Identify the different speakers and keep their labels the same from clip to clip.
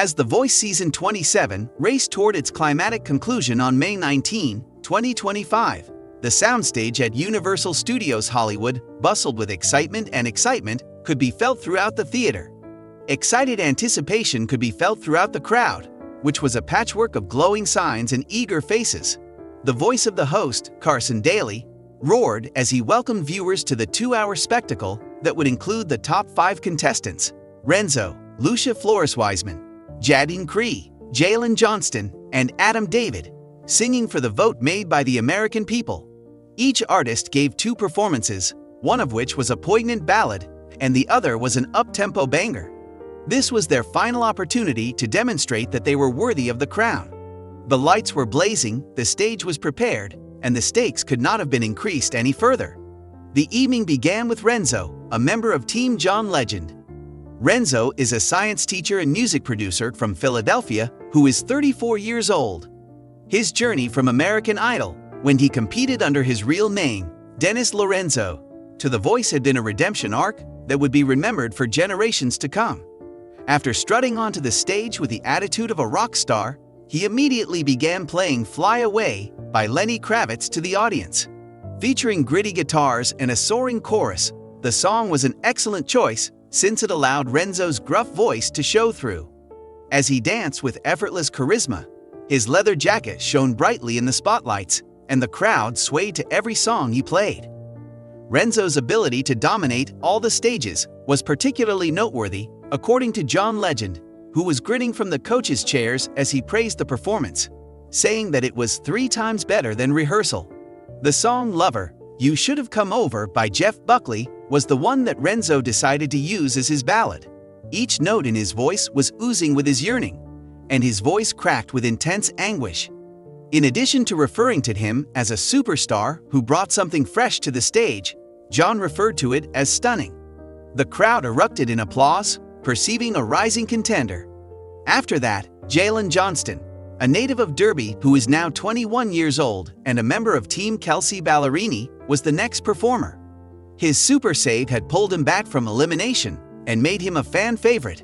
Speaker 1: As The Voice Season 27 raced toward its climatic conclusion on May 19, 2025, the soundstage at Universal Studios Hollywood bustled with excitement, and excitement could be felt throughout the theater. Excited anticipation could be felt throughout the crowd, which was a patchwork of glowing signs and eager faces. The voice of the host, Carson Daly, roared as he welcomed viewers to the 2-hour spectacle that would include the top 5 contestants: Renzo, Lucia, Flores, Wiseman, Jadden Cree, Jaylen Johnston, and Adam David, singing for the vote made by the American people. Each artist gave 2 performances, one of which was a poignant ballad, and the other was an up-tempo banger. This was their final opportunity to demonstrate that they were worthy of the crown. The lights were blazing, the stage was prepared, and the stakes could not have been increased any further. The evening began with Renzo, a member of Team John Legend. Renzo is a science teacher and music producer from Philadelphia who is 34 years old. His journey from American Idol, when he competed under his real name, Dennis Lorenzo, to The Voice had been a redemption arc that would be remembered for generations to come. After strutting onto the stage with the attitude of a rock star, he immediately began playing Fly Away by Lenny Kravitz to the audience. Featuring gritty guitars and a soaring chorus, the song was an excellent choice since it allowed Renzo's gruff voice to show through. As he danced with effortless charisma, his leather jacket shone brightly in the spotlights, and the crowd swayed to every song he played. Renzo's ability to dominate all the stages was particularly noteworthy, according to John Legend, who was grinning from the coaches' chairs as he praised the performance, saying that it was 3 times better than rehearsal. The song Lover, You Should Have Come Over by Jeff Buckley was the one that Renzo decided to use as his ballad. Each note in his voice was oozing with his yearning, and his voice cracked with intense anguish. In addition to referring to him as a superstar who brought something fresh to the stage, John referred to it as stunning. The crowd erupted in applause, perceiving a rising contender. After that, Jaylen Johnston, a native of Derby who is now 21 years old and a member of Team Kelsey Ballerini, was the next performer. His super save had pulled him back from elimination and made him a fan favorite.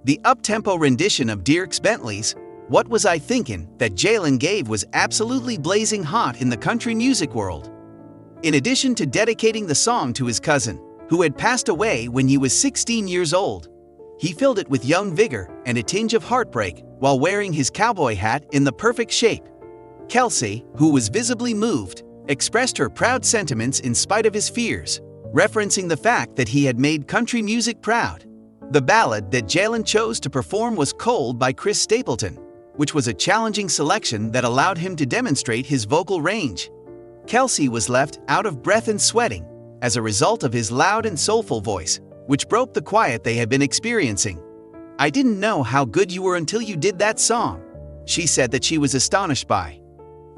Speaker 1: The up-tempo rendition of Dierks Bentley's What Was I Thinkin' that Jaylen gave was absolutely blazing hot in the country music world. In addition to dedicating the song to his cousin, who had passed away when he was 16 years old, he filled it with young vigor and a tinge of heartbreak while wearing his cowboy hat in the perfect shape. Kelsey, who was visibly moved, expressed her proud sentiments in spite of his fears, referencing the fact that he had made country music proud. The ballad that Jaylen chose to perform was Cold by Chris Stapleton, which was a challenging selection that allowed him to demonstrate his vocal range. Kelsey was left out of breath and sweating as a result of his loud and soulful voice, which broke the quiet they had been experiencing. "I didn't know how good you were until you did that song," she said that she was astonished by.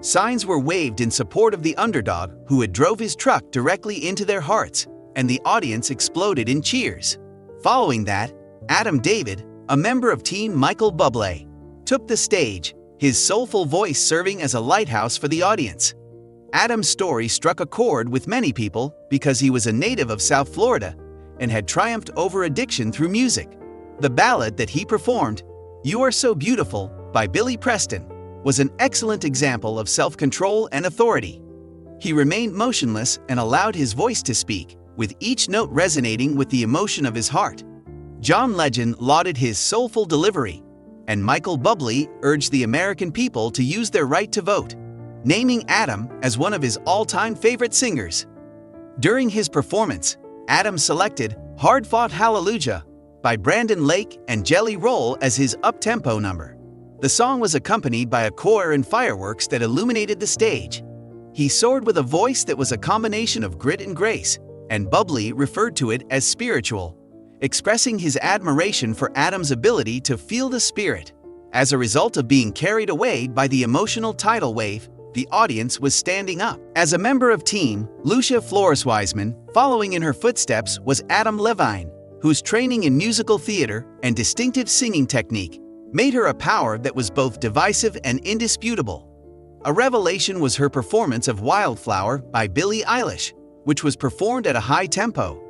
Speaker 1: Signs were waved in support of the underdog who had drove his truck directly into their hearts, and the audience exploded in cheers. Following that, Adam David, a member of Team Michael Bublé, took the stage, his soulful voice serving as a lighthouse for the audience. Adam's story struck a chord with many people because he was a native of South Florida and had triumphed over addiction through music. The ballad that he performed, You Are So Beautiful by Billy Preston, was an excellent example of self-control and authority. He remained motionless and allowed his voice to speak, with each note resonating with the emotion of his heart. John Legend lauded his soulful delivery, and Michael Bublé urged the American people to use their right to vote, naming Adam as one of his all-time favorite singers. During his performance, Adam selected Hard Fought Hallelujah by Brandon Lake and Jelly Roll as his up-tempo number. The song was accompanied by a choir and fireworks that illuminated the stage. He soared with a voice that was a combination of grit and grace, and Bublé referred to it as spiritual, expressing his admiration for Adam's ability to feel the spirit. As a result of being carried away by the emotional tidal wave, the audience was standing up. As a member of Team Lucia, Flores Wiseman, following in her footsteps was Adam Levine, whose training in musical theater and distinctive singing technique made her a power that was both divisive and indisputable. A revelation was her performance of Wildflower by Billie Eilish, which was performed at a high tempo.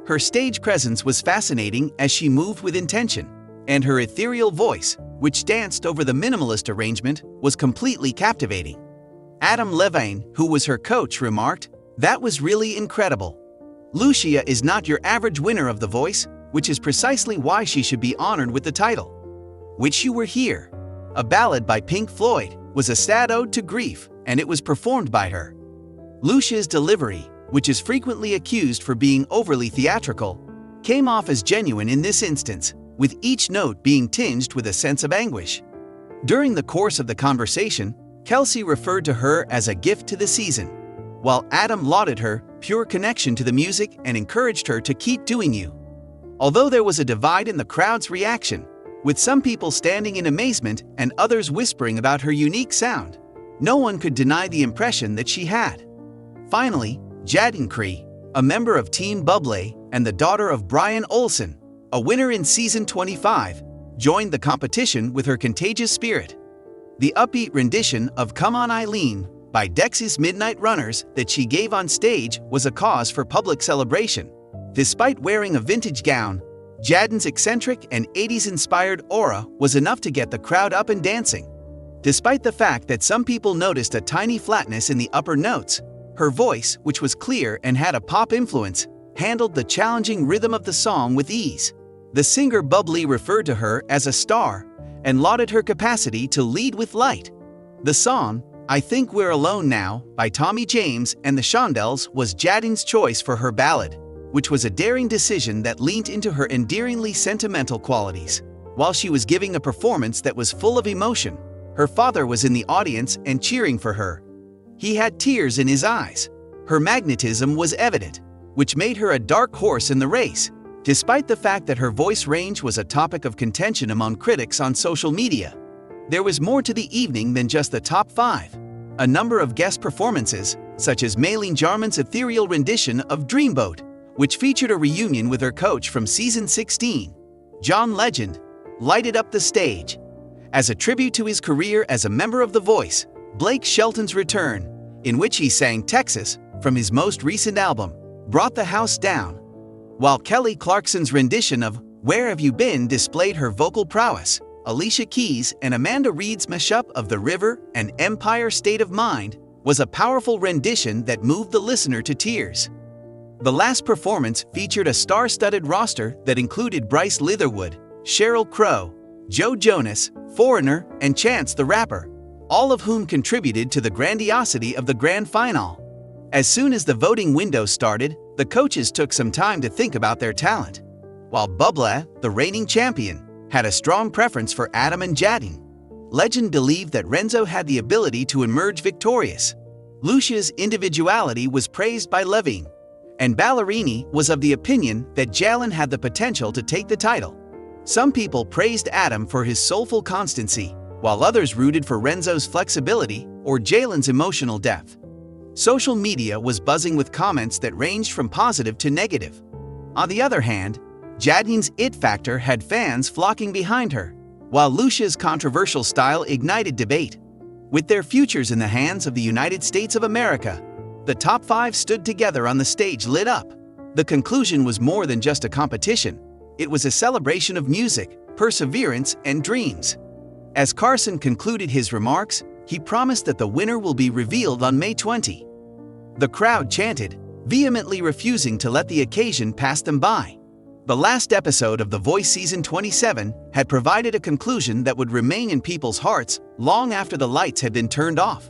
Speaker 1: Her stage presence was fascinating as she moved with intention, and her ethereal voice, which danced over the minimalist arrangement, was completely captivating. Adam Levine, who was her coach, remarked, "That was really incredible. Lucia is not your average winner of The Voice, which is precisely why she should be honored with the title." Wish You Were Here, a ballad by Pink Floyd, was a sad ode to grief, and it was performed by her. Lucia's delivery, which is frequently accused for being overly theatrical, came off as genuine in this instance, with each note being tinged with a sense of anguish. During the course of the conversation, Kelsey referred to her as a gift to the season, while Adam lauded her pure connection to the music and encouraged her to keep doing you. Although there was a divide in the crowd's reaction, with some people standing in amazement and others whispering about her unique sound, no one could deny the impression that she had. Finally, Jadden Cree, a member of Team Bubbly and the daughter of Brian Olsen, a winner in Season 25, joined the competition with her contagious spirit. The upbeat rendition of Come On Eileen by Dexys Midnight Runners that she gave on stage was a cause for public celebration. Despite wearing a vintage gown, Jadden's eccentric and 80s-inspired aura was enough to get the crowd up and dancing. Despite the fact that some people noticed a tiny flatness in the upper notes, her voice, which was clear and had a pop influence, handled the challenging rhythm of the song with ease. The singer Bubbly referred to her as a star and lauded her capacity to lead with light. The song, I Think We're Alone Now, by Tommy James and the Shondells, was Jadden's choice for her ballad, which was a daring decision that leaned into her endearingly sentimental qualities. While she was giving a performance that was full of emotion, her father was in the audience and cheering for her. He had tears in his eyes. Her magnetism was evident, which made her a dark horse in the race, despite the fact that her voice range was a topic of contention among critics on social media. There was more to the evening than just the top 5. A number of guest performances, such as Jaylen Johnston's ethereal rendition of Dreamboat, which featured a reunion with her coach from Season 16, John Legend, lighted up the stage. As a tribute to his career as a member of The Voice, Blake Shelton's return, in which he sang Texas from his most recent album, brought the house down, while Kelly Clarkson's rendition of Where Have You Been displayed her vocal prowess. Alicia Keys and Amanda Reed's mashup of The River and Empire State of Mind was a powerful rendition that moved the listener to tears. The last performance featured a star-studded roster that included Bryce Litherwood, Sheryl Crow, Joe Jonas, Foreigner, and Chance the Rapper, all of whom contributed to the grandiosity of the grand finale. As soon as the voting window started, the coaches took some time to think about their talent. While Bubbly, the reigning champion, had a strong preference for Adam and Jadden, Legend believed that Renzo had the ability to emerge victorious. Lucia's individuality was praised by Levine, and Ballerini was of the opinion that Jaylen had the potential to take the title. Some people praised Adam for his soulful constancy, while others rooted for Renzo's flexibility or Jaylen's emotional depth. Social media was buzzing with comments that ranged from positive to negative. On the other hand, Jadden's it factor had fans flocking behind her, while Lucia's controversial style ignited debate. With their futures in the hands of the United States of America, the top 5 stood together on the stage lit up. The conclusion was more than just a competition. It was a celebration of music, perseverance, and dreams. As Carson concluded his remarks, he promised that the winner will be revealed on May 20. The crowd chanted, vehemently refusing to let the occasion pass them by. The last episode of The Voice Season 27 had provided a conclusion that would remain in people's hearts long after the lights had been turned off.